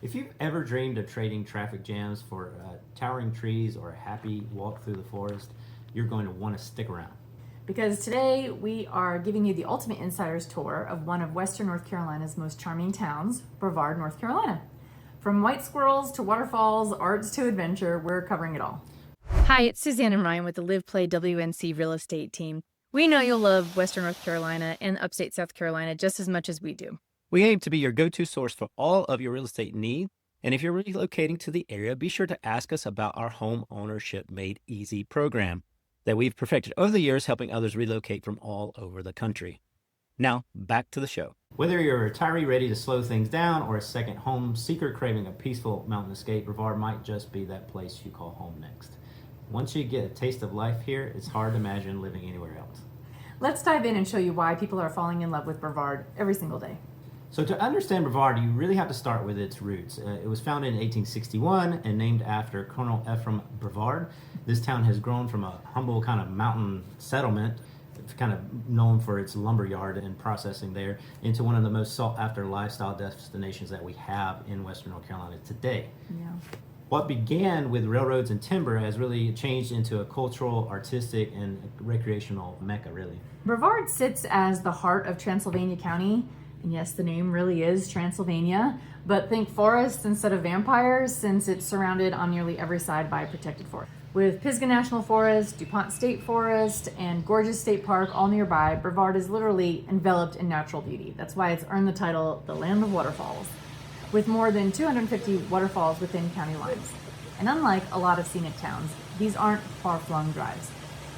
If you've ever dreamed of trading traffic jams for towering trees or a happy walk through the forest, you're going to want to stick around. Because today we are giving you the ultimate insider's tour of one of Western North Carolina's most charming towns, Brevard, North Carolina. From white squirrels to waterfalls, arts to adventure, we're covering it all. Hi, it's Suzanne and Ryan with the LivePlayWNC real estate team. We know you'll love Western North Carolina and upstate South Carolina just as much as we do. We aim to be your go-to source for all of your real estate needs. And if you're relocating to the area, be sure to ask us about our Home Ownership Made Easy program that we've perfected over the years, helping others relocate from all over the country. Now, back to the show. Whether you're a retiree ready to slow things down or a second home seeker craving a peaceful mountain escape, Brevard might just be that place you call home next. Once you get a taste of life here, it's hard to imagine living anywhere else. Let's dive in and show you why people are falling in love with Brevard every single day. So to understand Brevard, you really have to start with its roots. It was founded in 1861 and named after Colonel Ephraim Brevard. This town has grown from a humble kind of mountain settlement, kind of known for its lumber yard and processing there, into one of the most sought after lifestyle destinations that we have in Western North Carolina today. Yeah. What began with railroads and timber has really changed into a cultural, artistic, and recreational mecca, really. Brevard sits as the heart of Transylvania County. And yes, the name really is Transylvania, but think forests instead of vampires, since it's surrounded on nearly every side by protected forest. With Pisgah National Forest, DuPont State Forest, and Gorgeous State Park all nearby, Brevard is literally enveloped in natural beauty. That's why it's earned the title, the Land of Waterfalls, with more than 250 waterfalls within county lines. And unlike a lot of scenic towns, these aren't far-flung drives.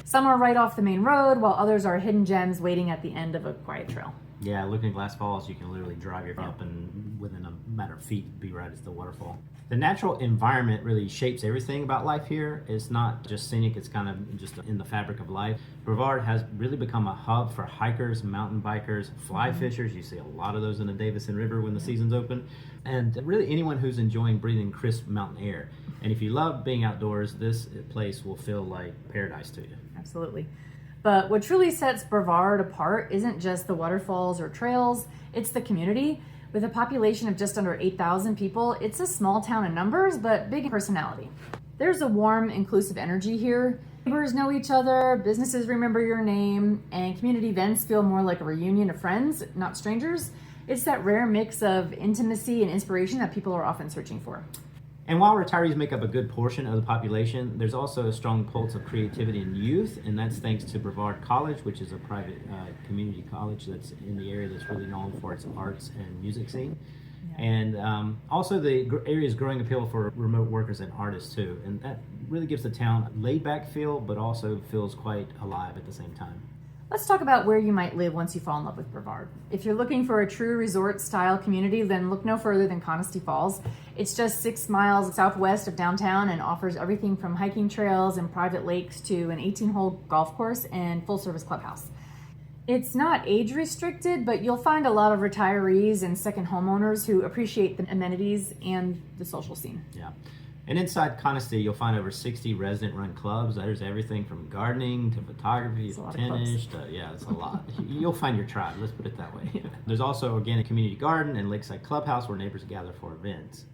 Some are right off the main road, while others are hidden gems waiting at the end of a quiet trail. Yeah, looking at Glass Falls, you can literally drive your up and within a matter of feet be right at the waterfall. The natural environment really shapes everything about life here. It's not just scenic, it's kind of just in the fabric of life. Brevard has really become a hub for hikers, mountain bikers, fly fishers. You see a lot of those in the Davison River when the season's open. And really anyone who's enjoying breathing crisp mountain air. And if you love being outdoors, this place will feel like paradise to you. Absolutely. But what truly sets Brevard apart isn't just the waterfalls or trails, it's the community. With a population of just under 8,000 people, it's a small town in numbers, but big in personality. There's a warm, inclusive energy here. Neighbors know each other, businesses remember your name, and community events feel more like a reunion of friends, not strangers. It's that rare mix of intimacy and inspiration that people are often searching for. And while retirees make up a good portion of the population, there's also a strong pulse of creativity and youth, and that's thanks to Brevard College, which is a private community college that's in the area that's really known for its arts and music scene. Yeah. And also the area's growing appeal for remote workers and artists too, and that really gives the town a laid-back feel, but also feels quite alive at the same time. Let's talk about where you might live once you fall in love with Brevard. If you're looking for a true resort-style community, then look no further than Conisty Falls. It's just 6 miles southwest of downtown and offers everything from hiking trails and private lakes to an 18-hole golf course and full-service clubhouse. It's not age-restricted, but you'll find a lot of retirees and second homeowners who appreciate the amenities and the social scene. Yeah. And inside Conisty, you'll find over 60 resident-run clubs. There's everything from gardening to photography to tennis. It's a lot. You'll find your tribe, let's put it that way. There's also, again, a community garden and lakeside clubhouse where neighbors gather for events.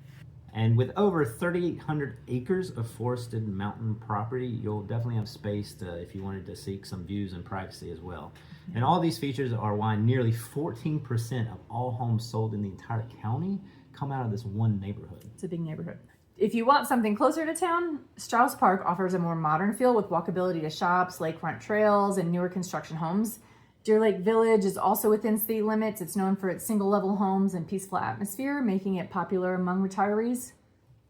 And with over 3,800 acres of forested mountain property, you'll definitely have space if you wanted to seek some views and privacy as well. And all these features are why nearly 14% of all homes sold in the entire county come out of this one neighborhood. It's a big neighborhood. If you want something closer to town, Strauss Park offers a more modern feel with walkability to shops, lakefront trails, and newer construction homes. Deer Lake Village is also within city limits. It's known for its single-level homes and peaceful atmosphere, making it popular among retirees.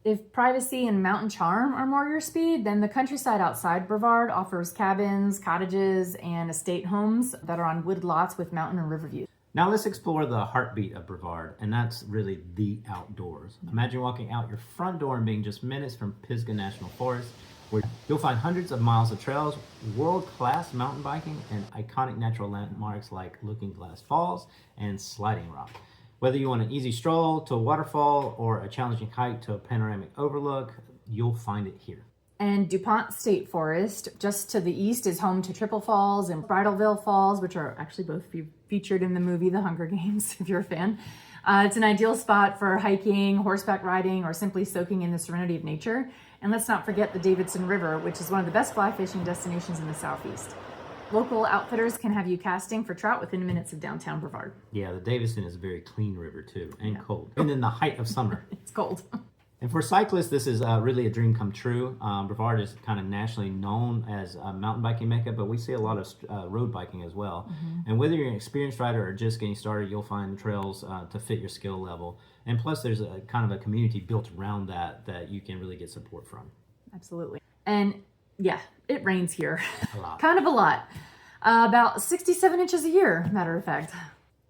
If privacy and mountain charm are more your speed, then the countryside outside Brevard offers cabins, cottages, and estate homes that are on wooded lots with mountain and river views. Now let's explore the heartbeat of Brevard, and that's really the outdoors. Imagine walking out your front door and being just minutes from Pisgah National Forest, where you'll find hundreds of miles of trails, world-class mountain biking, and iconic natural landmarks like Looking Glass Falls and Sliding Rock. Whether you want an easy stroll to a waterfall or a challenging hike to a panoramic overlook, you'll find it here. And DuPont State Forest, just to the east, is home to Triple Falls and Bridalveil Falls, which are actually both featured in the movie The Hunger Games, if you're a fan. It's an ideal spot for hiking, horseback riding, or simply soaking in the serenity of nature. And let's not forget the Davidson River, which is one of the best fly fishing destinations in the Southeast. Local outfitters can have you casting for trout within minutes of downtown Brevard. Yeah, the Davidson is a very clean river too, and cold. And in the height of summer. It's cold. And for cyclists, this is really a dream come true. Brevard is kind of nationally known as a mountain biking mecca, but we see a lot of road biking as well. And whether you're an experienced rider or just getting started, you'll find trails to fit your skill level. And plus, there's a kind of a community built around that you can really get support from. Absolutely. And yeah, it rains here. A lot. Kind of a lot. About 67 inches a year, matter of fact.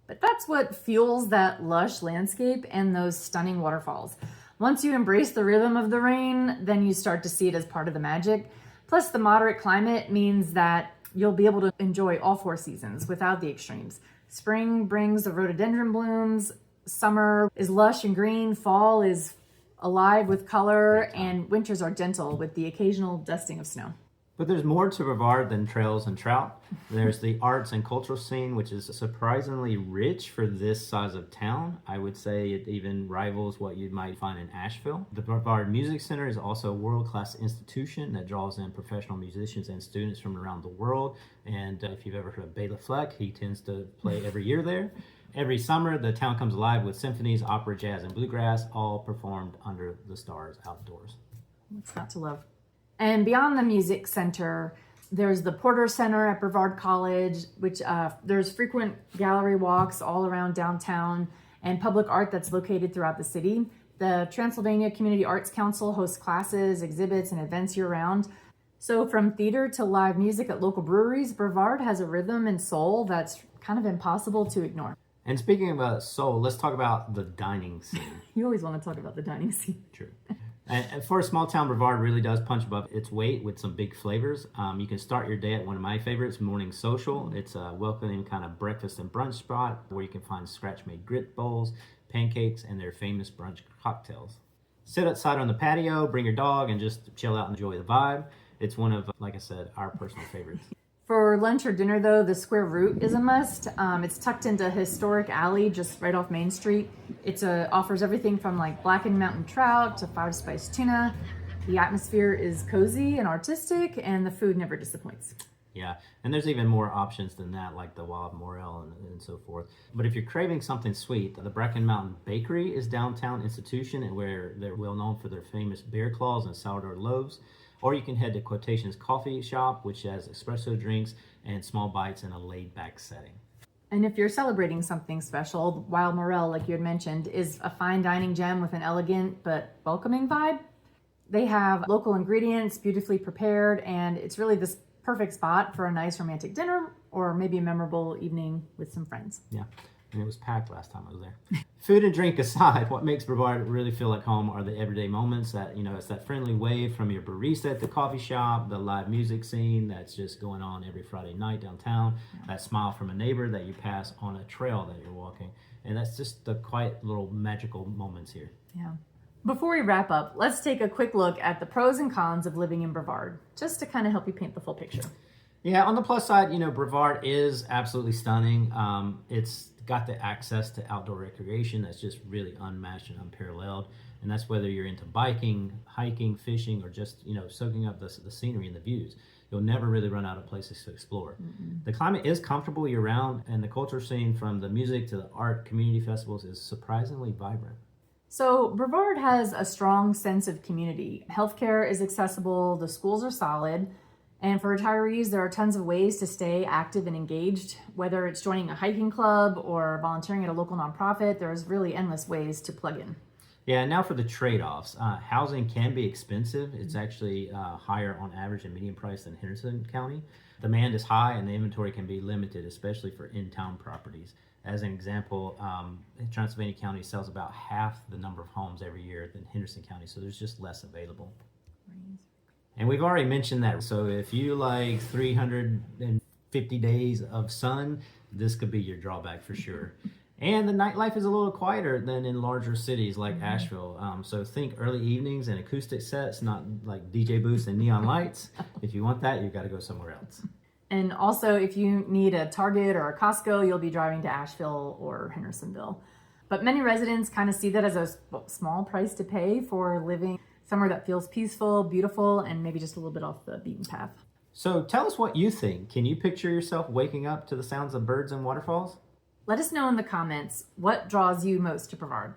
But that's what fuels that lush landscape and those stunning waterfalls. Once you embrace the rhythm of the rain, then you start to see it as part of the magic. Plus, the moderate climate means that you'll be able to enjoy all 4 seasons without the extremes. Spring brings the rhododendron blooms, summer is lush and green, fall is alive with color, and winters are gentle with the occasional dusting of snow. But there's more to Brevard than trails and trout. There's the arts and cultural scene, which is surprisingly rich for this size of town. I would say it even rivals what you might find in Asheville. The Brevard Music Center is also a world-class institution that draws in professional musicians and students from around the world. And if you've ever heard of Bela Fleck, he tends to play every year there. Every summer, the town comes alive with symphonies, opera, jazz, and bluegrass, all performed under the stars outdoors. What's not to love? And beyond the music center, there's the Porter Center at Brevard College, which there's frequent gallery walks all around downtown and public art that's located throughout the city. The Transylvania Community Arts Council hosts classes, exhibits, and events year-round. So from theater to live music at local breweries, Brevard has a rhythm and soul that's kind of impossible to ignore. And speaking of soul, let's talk about the dining scene. You always want to talk about the dining scene. True. And for a small town, Brevard really does punch above its weight with some big flavors. You can start your day at one of my favorites, Morning Social. It's a welcoming kind of breakfast and brunch spot where you can find scratch-made grit bowls, pancakes, and their famous brunch cocktails. Sit outside on the patio, bring your dog, and just chill out and enjoy the vibe. It's one of, like I said, our personal favorites. For lunch or dinner, though, the Square Root is a must. It's tucked into a historic alley just right off Main Street. It offers everything from like blackened mountain trout to 5-spice tuna. The atmosphere is cozy and artistic, and the food never disappoints. Yeah, and there's even more options than that, like the wild morel and so forth. But if you're craving something sweet, the Bracken Mountain Bakery is downtown institution, and where they're well known for their famous bear claws and sourdough loaves. Or you can head to Quotation's Coffee Shop, which has espresso drinks and small bites in a laid-back setting. And if you're celebrating something special, Wild Morel, like you had mentioned, is a fine dining gem with an elegant but welcoming vibe. They have local ingredients, beautifully prepared, and it's really this perfect spot for a nice romantic dinner or maybe a memorable evening with some friends. Yeah, and it was packed last time I was there. Food and drink aside, what makes Brevard really feel like home are the everyday moments that, it's that friendly wave from your barista at the coffee shop, the live music scene that's just going on every Friday night downtown, that smile from a neighbor that you pass on a trail that you're walking. And that's just the quiet little magical moments here. Yeah. Before we wrap up, let's take a quick look at the pros and cons of living in Brevard, just to kind of help you paint the full picture. Yeah, on the plus side, Brevard is absolutely stunning. It's got the access to outdoor recreation that's just really unmatched and unparalleled. And that's whether you're into biking, hiking, fishing, or just, soaking up the scenery and the views. You'll never really run out of places to explore. Mm-hmm. The climate is comfortable year-round, and the culture scene from the music to the art community festivals is surprisingly vibrant. So Brevard has a strong sense of community. Healthcare is accessible, the schools are solid, and for retirees, there are tons of ways to stay active and engaged. Whether it's joining a hiking club or volunteering at a local nonprofit, there's really endless ways to plug in. Yeah, and now for the trade-offs. Housing can be expensive. It's actually higher on average and median price than Henderson County. Demand is high and the inventory can be limited, especially for in-town properties. As an example, Transylvania County sells about half the number of homes every year than Henderson County, so there's just less available. And we've already mentioned that. So if you like 350 days of sun, this could be your drawback for sure. And the nightlife is a little quieter than in larger cities like Asheville. So think early evenings and acoustic sets, not like DJ booths and neon lights. If you want that, you've got to go somewhere else. And also, if you need a Target or a Costco, you'll be driving to Asheville or Hendersonville. But many residents kind of see that as a small price to pay for living somewhere that feels peaceful, beautiful, and maybe just a little bit off the beaten path. So tell us what you think. Can you picture yourself waking up to the sounds of birds and waterfalls? Let us know in the comments what draws you most to Brevard.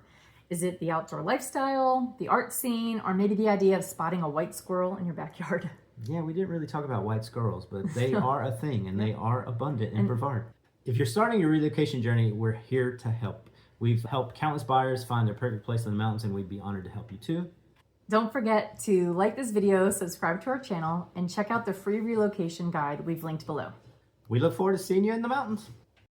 Is it the outdoor lifestyle, the art scene, or maybe the idea of spotting a white squirrel in your backyard? Yeah, we didn't really talk about white squirrels, but they are a thing and they are abundant in Brevard. If you're starting your relocation journey, we're here to help. We've helped countless buyers find their perfect place in the mountains, and we'd be honored to help you too. Don't forget to like this video, subscribe to our channel, and check out the free relocation guide we've linked below. We look forward to seeing you in the mountains.